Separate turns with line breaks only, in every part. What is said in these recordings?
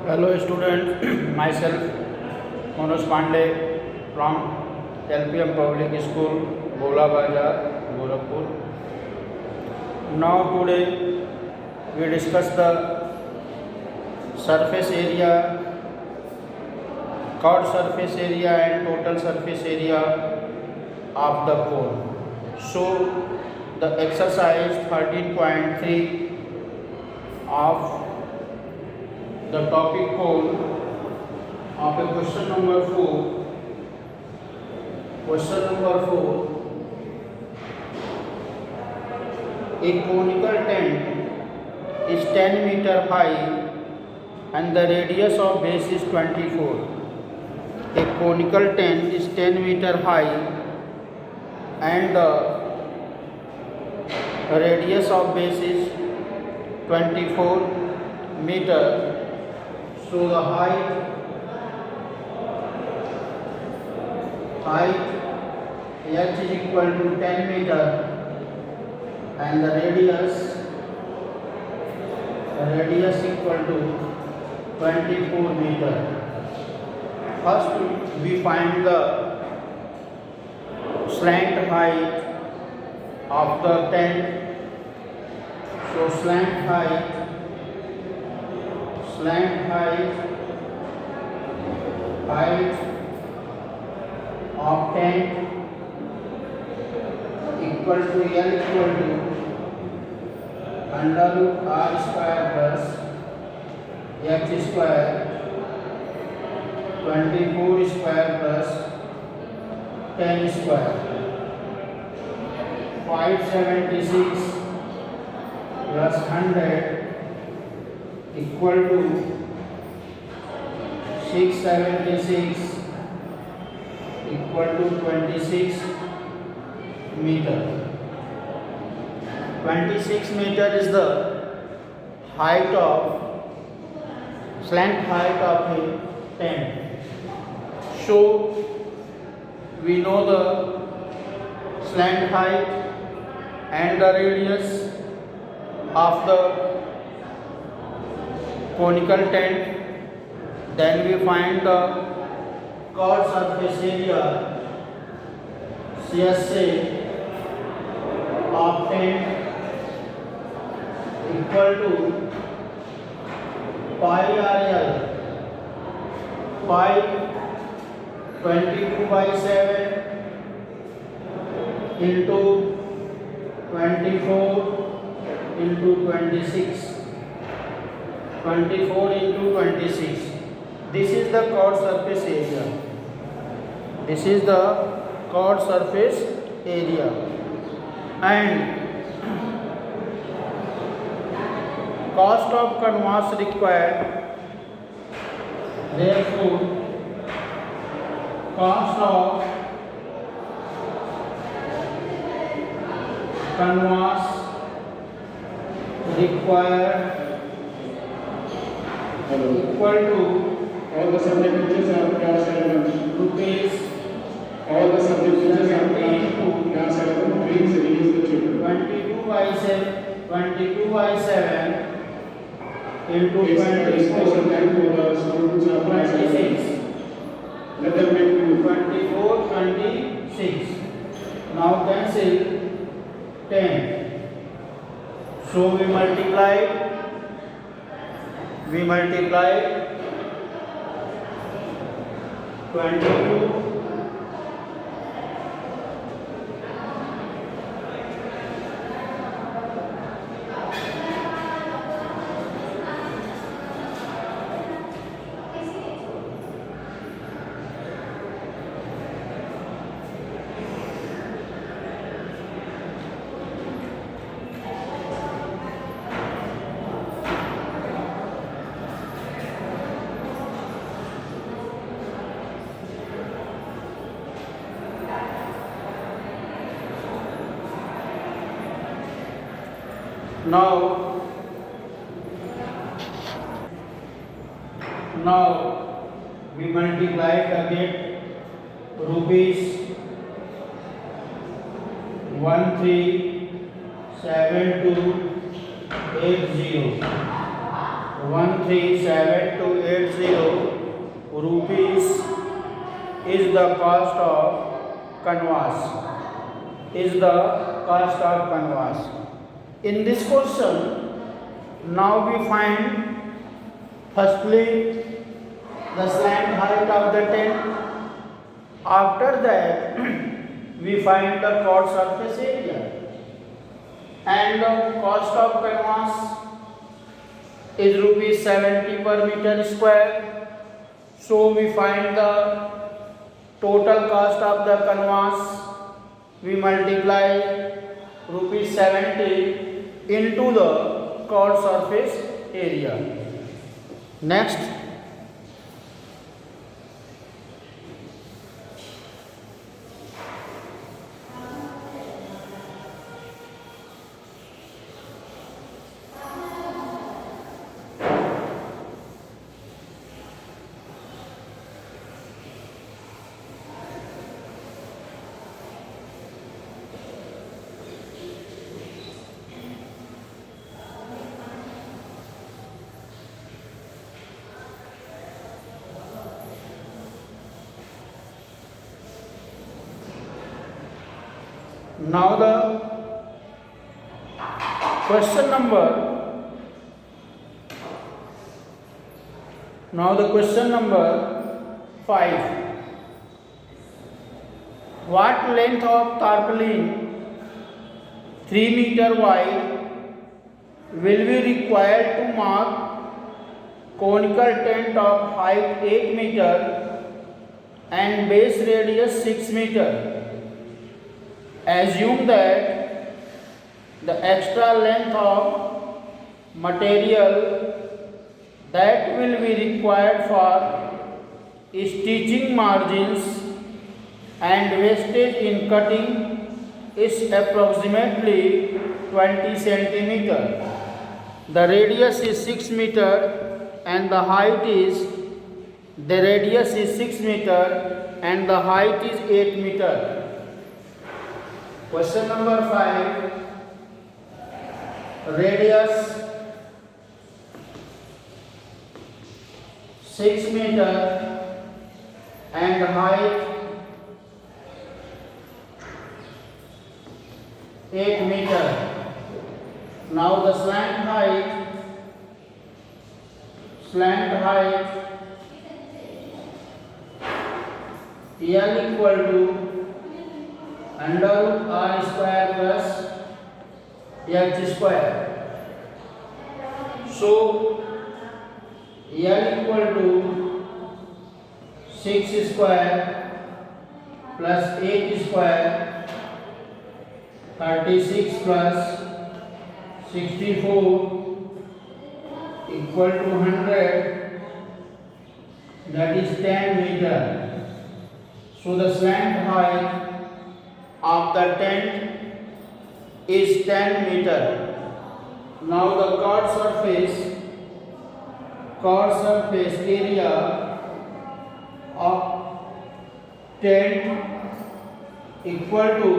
Hello students, myself Manoj Pandey from LPM Public School, Bola Bazar, Gorakhpur. Now today we discuss the surface area, chord surface area and total surface area of the cone. So the exercise 13.3 of the topic code of a question number 4. Question number 4. A conical tent is 10 meter high and the radius of base is 24. A conical tent is 10 meter high and the radius of base is 24 meter. So the height h is equal to 10 meter and the radius equal to 24 meter. First we find the slant height of the tent. So slant height of tent equal to L equal to under root R square plus H square 24 square plus 10 square 576 plus 100 equal to 676 equal to 26 meter. 26 meter is the height of slant height of a tent. So we know the slant height and the radius of the conical tent. Then we find the chord surface area CSA of tent equal to pi RL, pi 22 by 7 into 24 into 26. 24 into 26. This is the chord surface area. This is the chord surface area. And cost of canvas required. Therefore, cost of canvas required equal to
all the subject teachers are class 11.
rupees
All the subject teachers are class 11. Please release the children.
22 by 7 into
It's special
24
time for the students of class 11.
26.
Let them make do.
24 26. Now cancel 10. So we multiply 22 Now we multiply it again. Rupees 137280. 137280 is the cost of canvas. Is the cost of canvas. In this question, now we find firstly the slant height of the tent. After that, we find the chord surface area and the cost of canvas is rupees 70 per meter square. So we find the total cost of the canvas. We multiply rupees 70 into the chord surface area. Next, now the question number 5. What length of tarpaulin 3 meter wide will be required to mark conical tent of height 8 meter and base radius 6 meter? Assume that the extra length of material that will be required for stitching margins and wastage in cutting is approximately 20 centimeter. The radius is 6 meter and the height is 6 meter and the height is 8 meter. Question number 5. Radius 6 meter and height 8 meter. Now the slant height L equal to under root r square plus h square. So L equal to 6 square plus 8 square 36 plus 64 equal to 100, that is 10 meter. So the slant height of the tent is 10 meter. Now the chord surface area of tent equal to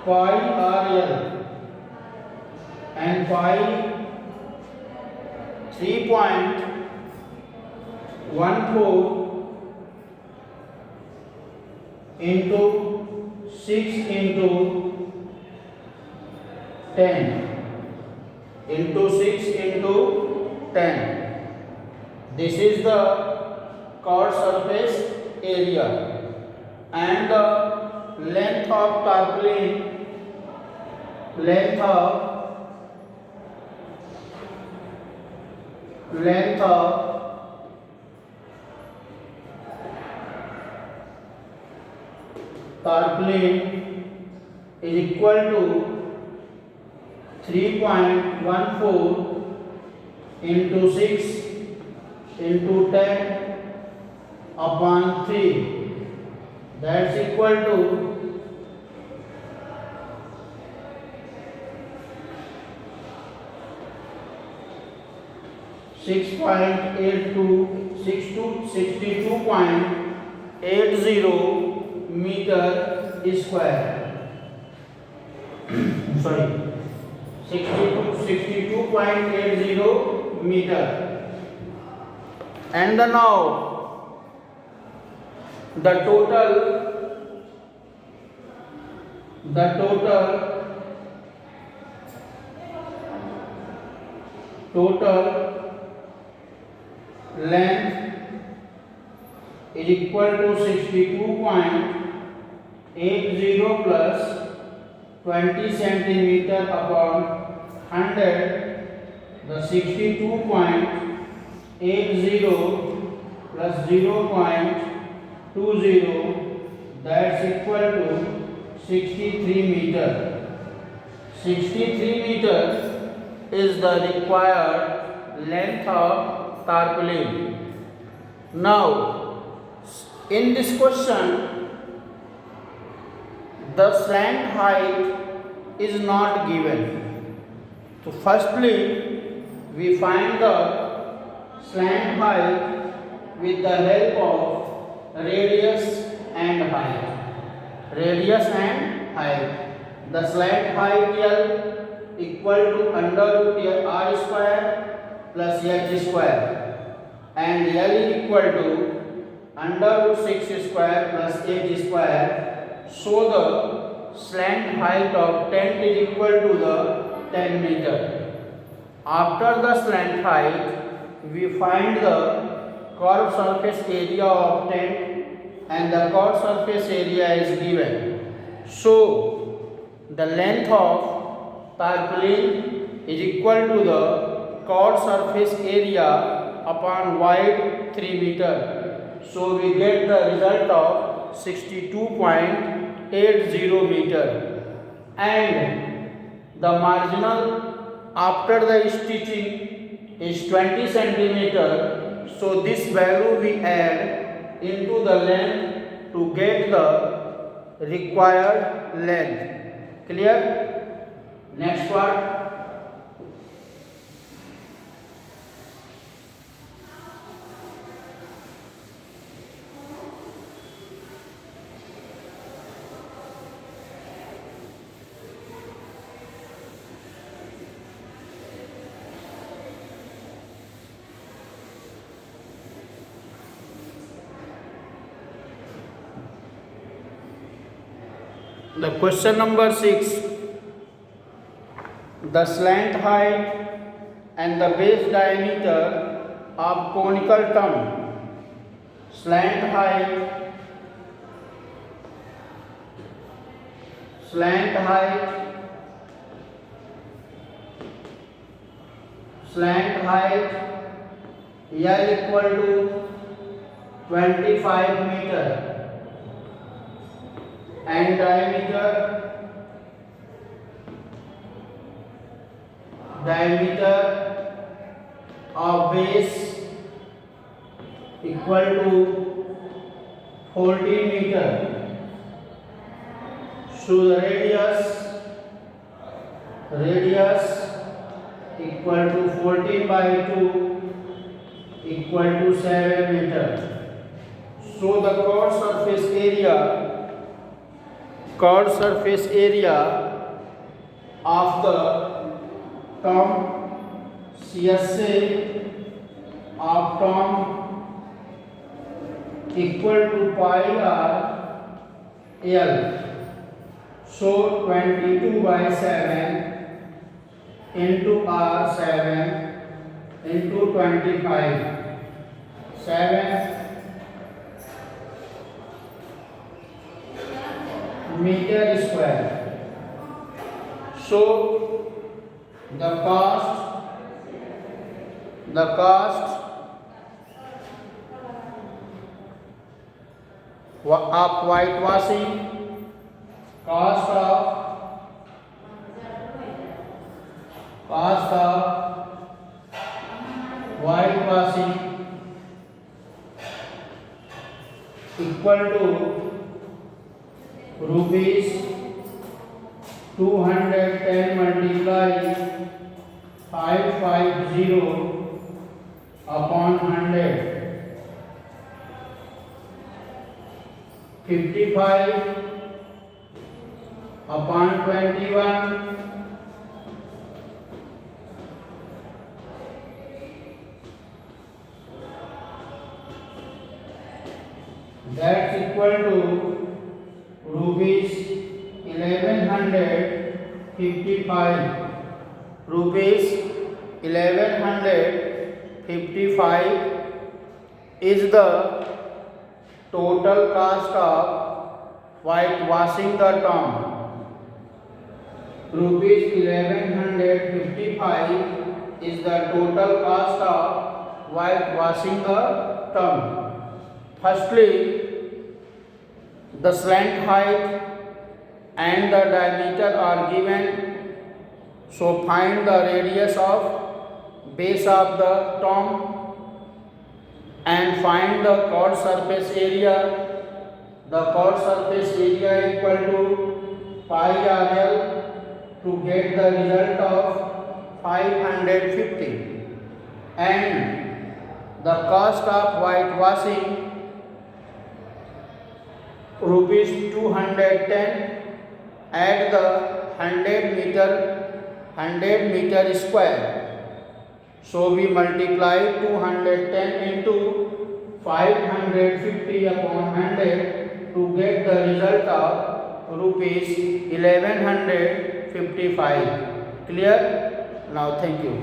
pi RL and pi 3.14 into 6 into 10 into 6 into 10. This is the chord surface area and the length of tarpaulin is equal to 3.14 into 6 into 10 upon 3. That's equal to 62.80 meter square. Sorry, 62.80 meter. And now the total length is equal to 62.80 plus 20 centimeter upon 100. The 62.80 plus 0.20, that's equal to 63 meter. 63 meters is the required length of tarpaulin. Now, in this question, the slant height is not given. So, firstly, we find the slant height with the help of radius and height. Radius and height. The slant height L equal to under root r square plus h square, and L is equal to under root 6 square plus h square. So the slant height of tent is equal to the 10 meter. After the slant height, we find the curved surface area of tent, and the curved surface area is given. So the length of tarpaulin is equal to the curved surface area upon wide 3 meter. So we get the result of 62.80 meter, and the marginal after the stitching is 20 centimeter. So this value we add into the length to get the required length. Clear? Next part. The question number 6. The slant height and the base diameter of conical tongue. Slant height L equal to 25 meter, and diameter of base equal to 14 meter. So the radius equal to 14 by 2 equal to 7 meter. So the curved surface area of the tongue, CSA of tongue equal to pi r L. So 22 by 7 into r 7 into 25, 7 meter square. So the cost of whitewashing, cost of whitewashing equal to rupees 210 multiply 550 upon 100, 55 upon 21, that's equal to rupees 1155. Rupees 1155 is the total cost of whitewashing the tomb. Rupees 1155 is the total cost of whitewashing the tomb. Firstly, the slant height and the diameter are given, so find the radius of base of the tomb and find the chord surface area. The chord surface area equal to pi RL to get the result of 550, and the cost of whitewashing rupees 210 at the 100 meter square. So we multiply 210 into 550 upon 100 to get the result of rupees 1155. Clear? Now thank you.